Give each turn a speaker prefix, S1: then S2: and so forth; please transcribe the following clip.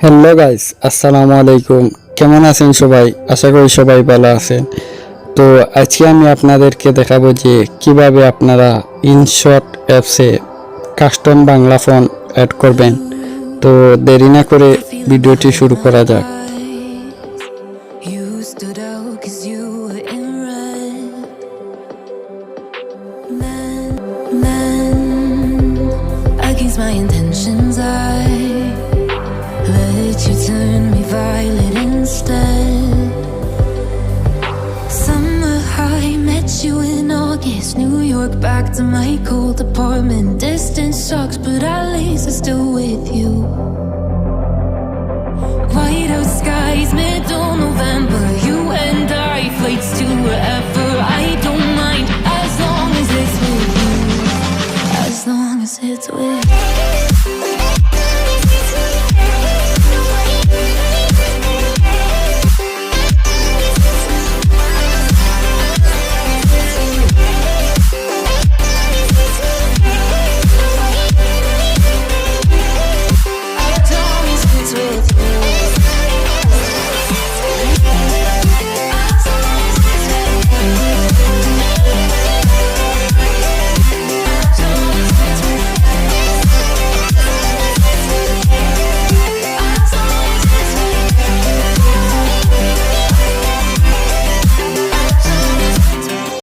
S1: Hello guys, আসসালামু আলাইকুম। কেমন আছেন সবাই? আশা করি সবাই ভালো আছেন। তো আজকে আমি আপনাদেরকে দেখাবো যে কিভাবে আপনারা ইনশট অ্যাপসে কাস্টম বাংলা ফন্ট অ্যাড করবেন। তো দেরি না করে ভিডিওটি শুরু করা যাক।
S2: My intentions, I let you turn me violet instead. Summer high, met you in August. New York, back to my cold apartment. Distance sucks, but at least I'm still with you. White out skies, middle November. You and I, flights to wherever. I don't mind, as long as it's with you. As long as it's with you.